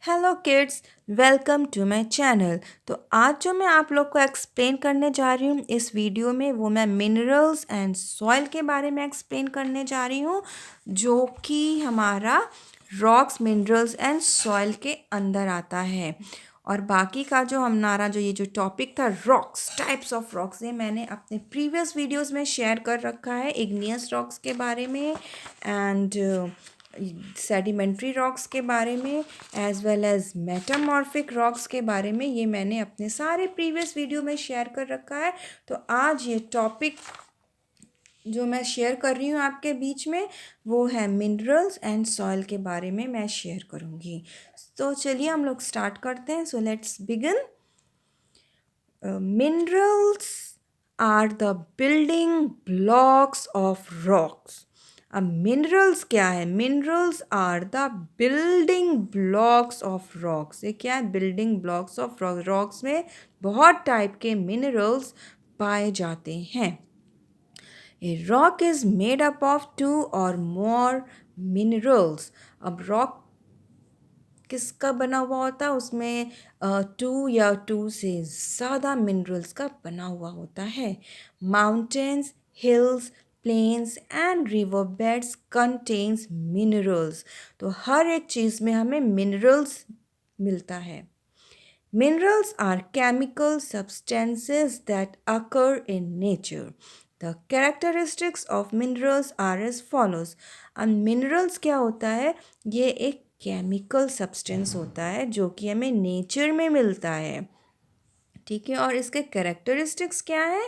Hello kids, welcome to my channel. तो आज जो मैं आप लोग को एक्सप्लेन करने जा रही हूँ इस वीडियो में, वो मैं मिनरल्स एंड सॉइल के बारे में एक्सप्लेन करने जा रही हूँ, जो कि हमारा रॉक्स, मिनरल्स एंड सॉइल के अंदर आता है। और बाकी का जो हमारा ये जो टॉपिक था, रॉक्स, टाइप्स ऑफ रॉक्स, ये मैंने अपने प्रीवियस वीडियोस में शेयर कर रखा है, इग्नियस रॉक्स के बारे में एंड सेडिमेंट्री रॉक्स के बारे में, as well as metamorphic rocks के बारे में। ये मैंने अपने सारे प्रीवियस वीडियो में शेयर कर रखा है। तो आज ये टॉपिक जो मैं शेयर कर रही हूँ आपके बीच में, वो है मिनरल्स एंड सॉइल के बारे में मैं शेयर करूँगी। तो चलिए हम लोग स्टार्ट करते हैं। So let's begin. Minerals are the building blocks of rocks. अब मिनरल्स क्या है? Minerals are the building blocks of rocks. ये क्या है? Building blocks of rocks. Rocks में बहुत टाइप के मिनरल्स पाए जाते हैं। A rock is made up of two or more minerals. अब रॉक किसका बना हुआ होता है? उसमें टू या टू से ज़्यादा मिनरल्स का बना हुआ होता है। Mountains, hills, plains and river beds contains minerals. तो हर एक चीज़ में हमें मिनरल्स मिलता है। Minerals are chemical substances that occur in nature. The characteristics of minerals are as follows. अब minerals क्या होता है? ये एक केमिकल सब्सटेंस होता है जो कि हमें नेचर में मिलता है। ठीक है, और इसके कैरेक्टरिस्टिक्स क्या है?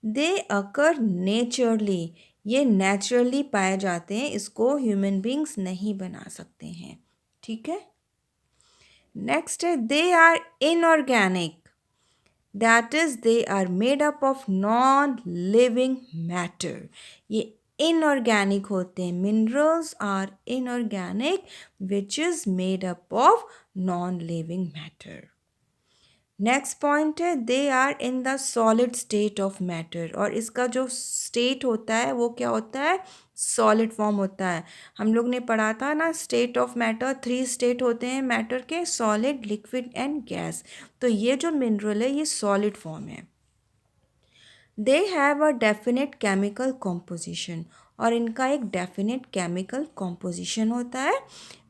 दे अकर नेचरली। ये नेचुरली पाए जाते हैं, इसको ह्यूमन बींग्स नहीं बना सकते हैं। ठीक है। नेक्स्ट है, they are inorganic. That is they are made up of non living matter. ये इनऑर्गेनिक होते हैं। Minerals are inorganic which is made up of non living matter. Next point है, they are in the solid state of matter. और इसका जो state होता है वो क्या होता है? सॉलिड फॉर्म होता है। हम लोग ने पढ़ा था ना, स्टेट ऑफ मैटर, 3 स्टेट होते हैं मैटर के, सॉलिड, लिक्विड एंड गैस। तो ये जो मिनरल है ये सॉलिड फॉर्म है। They have a definite chemical composition. और इनका एक डेफिनेट केमिकल कॉम्पोजिशन होता है।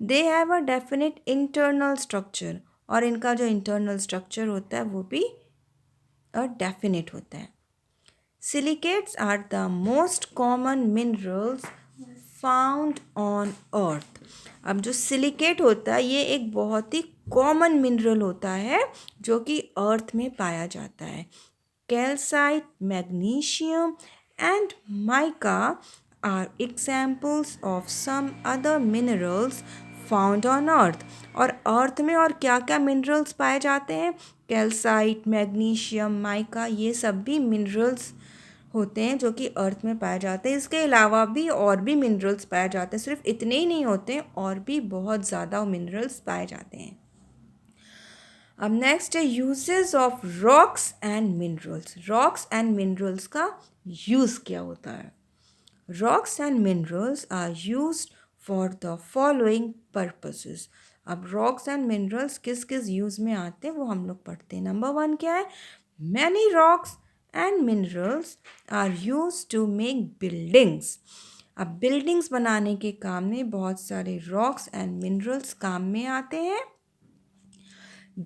They have a definite internal structure. और इनका जो इंटरनल स्ट्रक्चर होता है वो भी डेफिनेट होता है। Silicates are the most common minerals found on earth. अब जो सिलिकेट होता है ये एक बहुत ही कॉमन मिनरल होता है जो कि अर्थ में पाया जाता है। Calcite, magnesium and mica are examples of some other minerals found on earth. और अर्थ में और क्या क्या मिनरल्स पाए जाते हैं? कैल्साइट, मैग्नीशियम, माइका, ये सब भी मिनरल्स होते हैं जो कि अर्थ में पाए जाते हैं। इसके अलावा भी और भी मिनरल्स पाए जाते हैं, सिर्फ इतने ही नहीं होते हैं, और भी बहुत ज़्यादा मिनरल्स पाए जाते हैं। अब नेक्स्ट है uses of rocks and minerals. Rocks and minerals का यूज़ क्या होता है? Rocks and minerals are used for the following purposes. अब रॉक्स एंड मिनरल्स किस किस यूज़ में आते हैं वो हम लोग पढ़ते हैं। नंबर 1 क्या है? Many rocks and minerals are use to make buildings. अब बिल्डिंग्स बनाने के काम में बहुत सारे रॉक्स एंड मिनरल्स काम में आते हैं।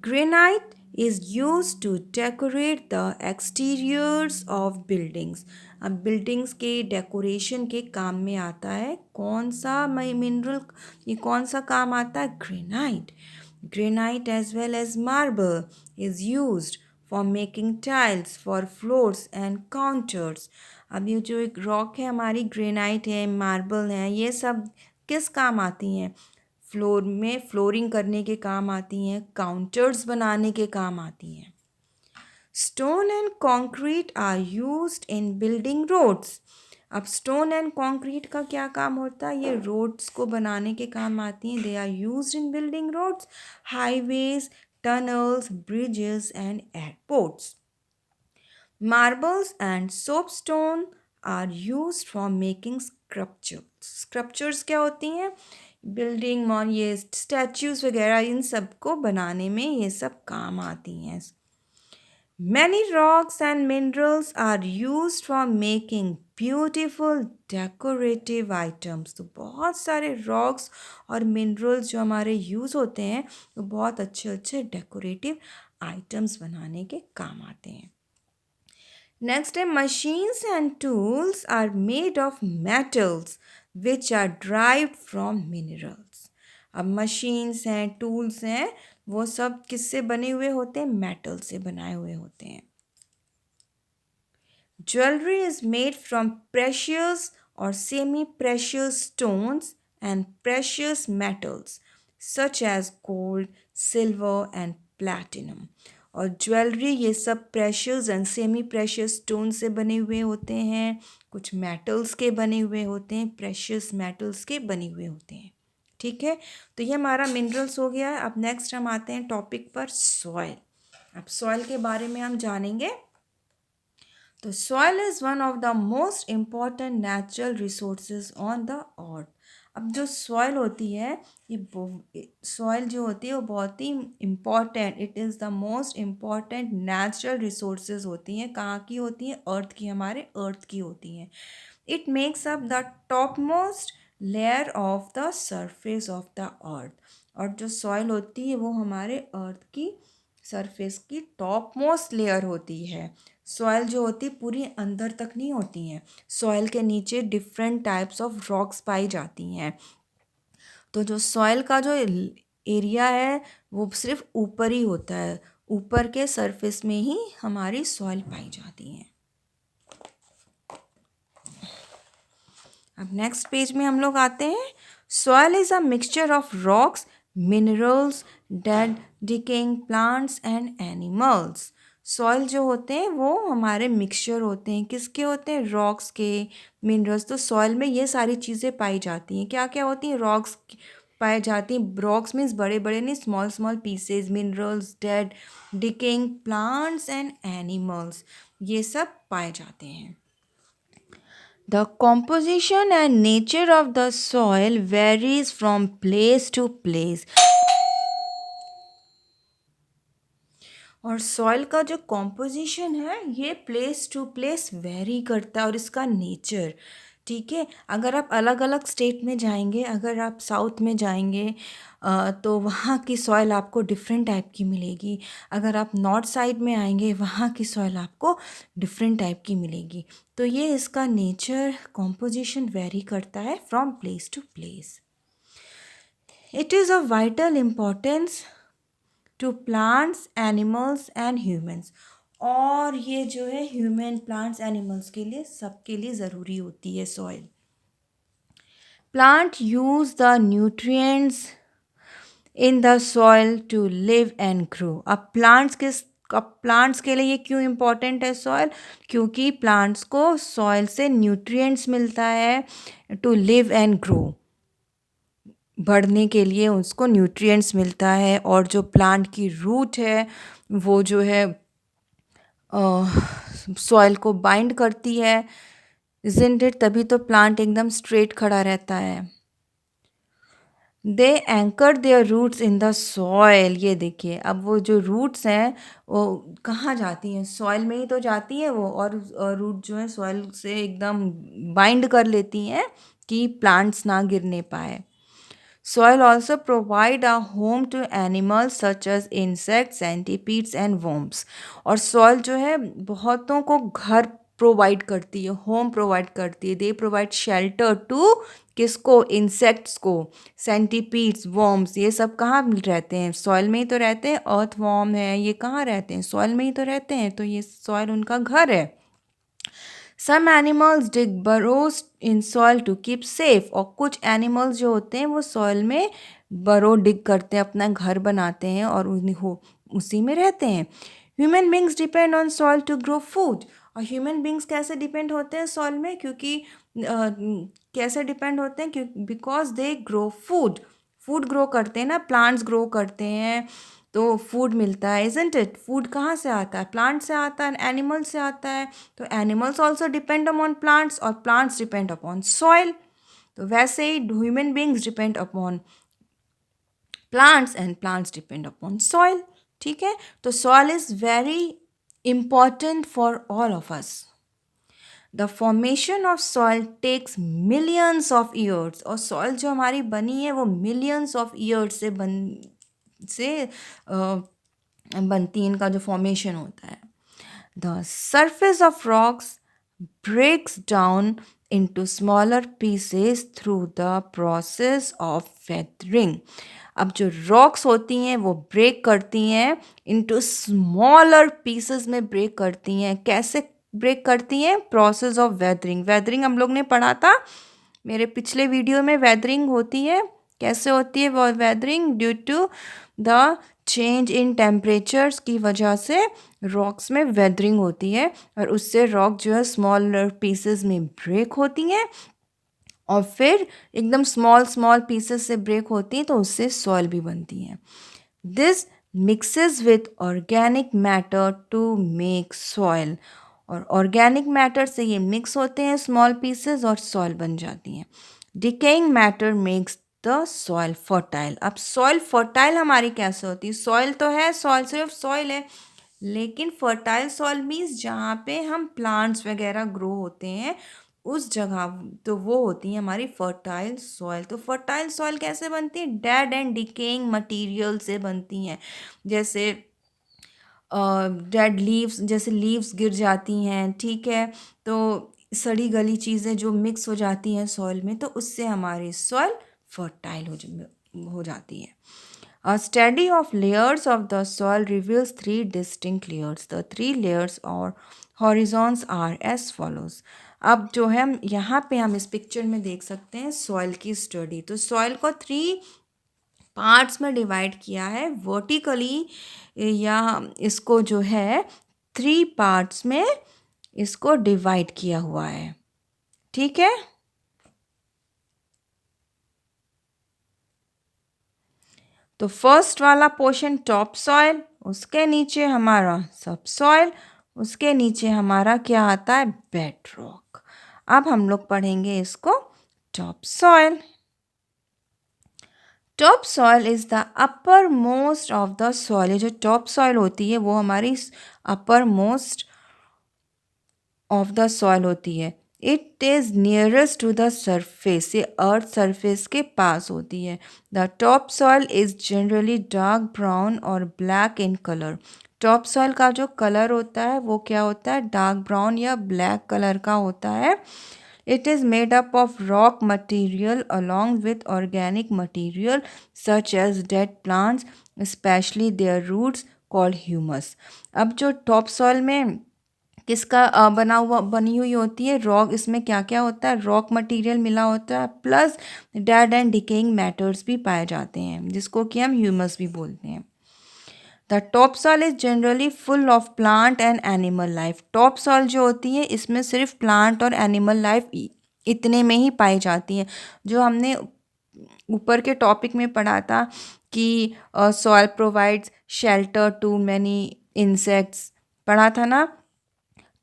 Granite is used to decorate the exteriors of buildings. अब बिल्डिंग्स के डेकोरेशन के काम में आता है कौन सा मिनरल? ये कौन सा काम आता है? Granite. Granite as well as marble is used for making tiles for floors and counters. अब ये जो एक रॉक है हमारी, ग्रेनाइट है, मार्बल है, ये सब किस काम आती हैं? फ्लोर में फ्लोरिंग करने के काम आती हैं, काउंटर्स बनाने के काम आती हैं। Stone and concrete are used in building roads. अब स्टोन एंड कंक्रीट का क्या काम होता है? ये रोड्स को बनाने के काम आती हैं। They are used in building roads, highways, tunnels, bridges and airports. Marbles and soapstone are used for making sculptures. Sculptures क्या होती हैं? बिल्डिंग और ये स्टैच्यूज वगैरह इन सब को बनाने में ये सब काम आती हैं. Many rocks and minerals are used for making beautiful decorative items. तो बहुत सारे rocks और minerals जो हमारे यूज़ होते हैं वो बहुत अच्छे अच्छे decorative items बनाने के काम आते हैं. Next है machines and tools are made of metals which are derived from minerals. अब machines हैं tools हैं वो सब किससे बने हुए होते हैं? मेटल से बनाए हुए होते हैं. Jewelry is made from precious or semi-precious stones and precious metals such as gold, silver and platinum. और ज्वेलरी ये सब precious and semi precious stone से बने हुए होते हैं, कुछ मेटल्स के बने हुए होते हैं, प्रेशियस मेटल्स के बने हुए होते हैं. ठीक है, तो ये हमारा मिनरल्स हो गया. अब नेक्स्ट हम आते हैं टॉपिक पर सॉइल. अब सॉइल के बारे में हम जानेंगे. तो soil is one of the most important natural resources on the earth. अब जो सॉइल होती है ये सॉइल जो होती है वो बहुत ही important, it is the most important natural resources होती हैं. कहाँ की होती हैं? अर्थ की, हमारे अर्थ की होती हैं. It makes up the top most layer of the surface of the earth. और जो सॉइल होती है वो हमारे अर्थ की सरफेस की टॉप मोस्ट लेयर होती है. सॉइल जो होती है पूरी अंदर तक नहीं होती हैं. सॉइल के नीचे डिफरेंट टाइप्स ऑफ रॉक्स पाई जाती हैं. तो जो सॉइल का जो एरिया है वो सिर्फ ऊपर ही होता है, ऊपर के सरफेस में ही हमारी सॉइल पाई जाती हैं. अब नेक्स्ट पेज में हम लोग आते हैं. Soil is a mixture of rocks, minerals, dead decaying plants and animals. Soil जो होते हैं वो हमारे मिक्सचर होते हैं. किसके होते हैं? रॉक्स के, मिनरल्स. तो सॉइल में ये सारी चीज़ें पाई जाती हैं. क्या क्या होती हैं? रॉक्स पाई जाती हैं. रॉक्स मीन्स बड़े बड़े नहीं, small small pieces. Minerals, dead decaying plants and animals, ये सब पाए जाते हैं. The composition and nature of the soil varies from place to place. और सॉइल का जो कॉम्पोजिशन है ये प्लेस टू प्लेस वेरी करता है, और इसका नेचर. ठीक है, अगर आप अलग अलग स्टेट में जाएंगे, अगर आप साउथ में जाएंगे तो वहाँ की सॉइल आपको डिफरेंट टाइप की मिलेगी. अगर आप नॉर्थ साइड में आएंगे वहाँ की सॉइल आपको डिफरेंट टाइप की मिलेगी. तो ये इसका नेचर कॉम्पोजिशन वेरी करता है from place to place. It is of vital importance to plants, animals and humans. और ये जो है ह्यूमन, प्लांट्स, एनिमल्स के लिए, सबके लिए ज़रूरी होती है soil. Plant use the nutrients in the soil to live and grow. अब प्लांट्स के लिए ये क्यों इम्पोर्टेंट है सॉइल? क्योंकि प्लांट्स को सॉइल से न्यूट्रिएंट्स मिलता है टू लिव एंड ग्रो. बढ़ने के लिए उसको न्यूट्रिएंट्स मिलता है. और जो प्लांट की रूट है वो जो है सॉइल को बाइंड करती है, इज़न्ट इट? तभी तो प्लांट एकदम स्ट्रेट खड़ा रहता है. They anchor their roots in the soil. ये देखिए, अब वो जो रूट्स हैं वो कहाँ जाती हैं? सॉइल में ही तो जाती हैं वो. और रूट जो है सॉइल से एकदम बाइंड कर लेती हैं कि प्लांट्स ना गिरने पाए. Soil also provide a home to animals such as insects, centipedes and worms. और soil जो है बहुतों को घर प्रोवाइड करती है, होम प्रोवाइड करती है. दे प्रोवाइड शेल्टर टू किसको? इंसेक्ट्स को. सेंटीपीड्स, वर्म्स, ये सब कहाँ रहते हैं? सॉइल में ही तो रहते हैं. अर्थ वॉर्म है, ये कहाँ रहते हैं? सॉइल में ही तो रहते हैं. तो ये सॉइल उनका घर है. Some animals dig burrows in soil to keep safe. और कुछ एनिमल्स जो होते हैं वो सॉइल में बरो डिग करते हैं, अपना घर बनाते हैं और उसी में रहते हैं. Human beings depend on soil to grow food. और ह्यूमन बींग्स कैसे डिपेंड होते हैं सॉइल में? क्योंकि कैसे डिपेंड होते हैं? क्योंकि because they grow food. Food grow करते हैं ना, प्लांट्स ग्रो करते हैं तो फूड मिलता है, इजंट इट? फूड कहाँ से आता है? प्लांट से आता है, एनिमल से आता है. तो animals also depend upon plants और प्लांट्स डिपेंड अपॉन सॉइल. तो वैसे ही human beings depend upon plants and plants depend upon soil. ठीक है, तो soil is very important for all of us. The formation of soil takes millions of years. और soil जो हमारी बनी है वो millions of years बनती है, इनका जो formation होता है. The surface of rocks breaks down into smaller pieces through the process of weathering. अब जो रॉक्स होती हैं वो ब्रेक करती हैं इनटू स्मॉलर पीसेस में ब्रेक करती हैं. कैसे ब्रेक करती हैं? Process of weathering. वेदरिंग हम लोग ने पढ़ा था मेरे पिछले वीडियो में. वेदरिंग होती है, कैसे होती है वो weathering? Due to the change in temperatures की वजह से रॉक्स में वेदरिंग होती है और उससे रॉक जो है स्मॉलर पीसेस में ब्रेक होती हैं और फिर एकदम स्मॉल स्मॉल पीसेस से ब्रेक होती हैं तो उससे सॉइल भी बनती हैं. This mixes with organic matter to make soil. और ऑर्गेनिक मैटर से ये मिक्स होते हैं स्मॉल पीसेस और सॉइल बन जाती हैं. Decaying matter makes the soil fertile. अब सॉइल फर्टाइल हमारी कैसे होती है? सॉइल तो है, सॉइल सिर्फ सॉइल है, लेकिन फर्टाइल सॉइल मीन्स जहाँ पे हम प्लांट्स वगैरह ग्रो होते हैं उस जगह, तो वो होती है हमारी फर्टाइल सॉइल. तो फर्टाइल सॉइल कैसे बनती है? डेड एंड डिकेइंग मटेरियल से बनती हैं. जैसे डेड लीव्स, जैसे लीव्स गिर जाती हैं, ठीक है, तो सड़ी गली चीज़ें जो मिक्स हो जाती हैं सॉइल में, तो उससे हमारी सॉइल फर्टाइल हो जाती है. A study of layers of the soil reveals three distinct layers. The three layers or horizons are as follows. अब जो है हम यहाँ पे हम इस पिक्चर में देख सकते हैं सॉइल की स्टडी. तो सॉइल को 3 पार्ट्स में डिवाइड किया है वर्टिकली, या इसको जो है 3 पार्ट्स में इसको डिवाइड किया हुआ है. ठीक है, तो फर्स्ट वाला पोर्शन टॉप सॉइल, उसके नीचे हमारा सब सॉइल, उसके नीचे हमारा क्या आता है? Bed rock. अब हम लोग पढ़ेंगे इसको top soil. Top soil is the upper most of the soil. ये जो टॉप सॉइल होती है वो हमारी upper most of the soil होती है. It is nearest to the surface. ये अर्थ सरफेस के पास होती है. The top soil is generally dark brown और black in colour. Top soil का जो कलर होता है वो क्या होता है? डार्क ब्राउन या ब्लैक कलर का होता है. It is made up of rock material along with organic material such as dead plants, especially their roots called humus. अब जो टॉप सॉइल में किसका बनी हुई होती है? रॉक. इसमें क्या क्या होता है? रॉक मटेरियल मिला होता है plus dead and decaying matters भी पाए जाते हैं जिसको कि हम ह्यूमस भी बोलते हैं. The top soil is generally full of plant and animal life. Top soil जो होती है इसमें सिर्फ प्लांट और एनिमल लाइफ इतने में ही पाई जाती हैं. जो हमने ऊपर के टॉपिक में पढ़ा था कि soil provides shelter to many insects, पढ़ा था ना,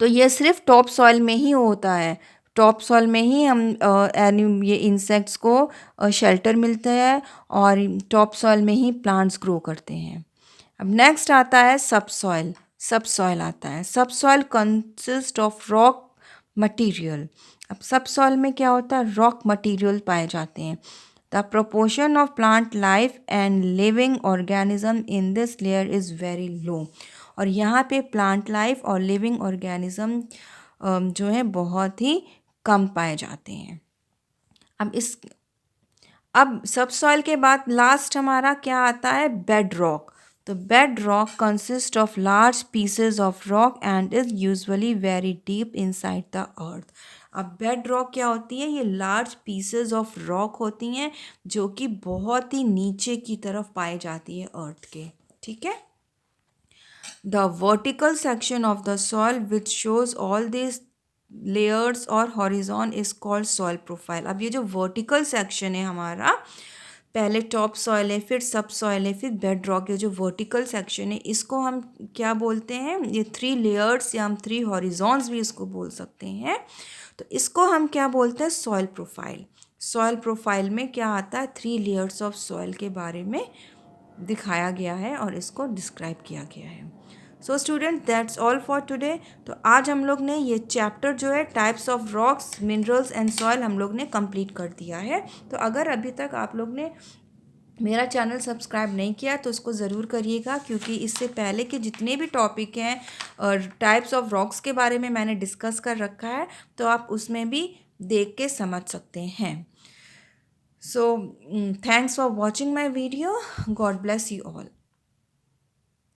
तो ये सिर्फ टॉप सॉइल में ही होता है. टॉप सॉइल में ही हम ये इंसेक्ट्स को शेल्टर मिलते हैं और टॉप सॉइल में ही प्लांट्स ग्रो करते हैं. अब नेक्स्ट आता है सब सॉइल. सब सॉइल आता है. सब soil consist of rock material. अब सब सॉइल में क्या होता है? रॉक मटीरियल पाए जाते हैं. The proportion of plant life and living organism in this layer is very low. और यहाँ पे प्लांट लाइफ और लिविंग ऑर्गेनिज्म जो है बहुत ही कम पाए जाते हैं. अब सब सॉइल के बाद लास्ट हमारा क्या आता है? Bed rock. तो bed rock consist of large pieces of rock and is usually very deep inside the earth. अब बेड रॉक क्या होती है? ये लार्ज पीसेस ऑफ रॉक होती हैं जो कि बहुत ही नीचे की तरफ पाई जाती है अर्थ के. ठीक है, the vertical section of the soil which shows all these layers और horizon is called soil profile. अब ये जो vertical section है हमारा, पहले टॉप सॉइल है, फिर सब सॉइल है, फिर बेड रॉक. ये जो वर्टिकल सेक्शन है इसको हम क्या बोलते हैं? ये 3 लेयर्स या हम 3 हॉरिजॉन्स भी इसको बोल सकते हैं. तो इसको हम क्या बोलते हैं? Soil profile. सॉइल प्रोफाइल में क्या आता है, 3 लेयर्स ऑफ सॉइल के बारे में दिखाया गया है और इसको डिस्क्राइब किया गया है। So student, that's all for today. तो आज हम लोग ने ये चैप्टर जो है types of rocks, minerals and soil हम लोग ने कंप्लीट कर दिया है। तो अगर अभी तक आप लोग ने मेरा चैनल सब्सक्राइब नहीं किया तो उसको ज़रूर करिएगा, क्योंकि इससे पहले के जितने भी टॉपिक हैं और टाइप्स ऑफ रॉक्स के बारे में मैंने डिस्कस कर रखा है, तो आप उसमें भी देख के समझ सकते हैं। So thanks for watching my video. God bless you all.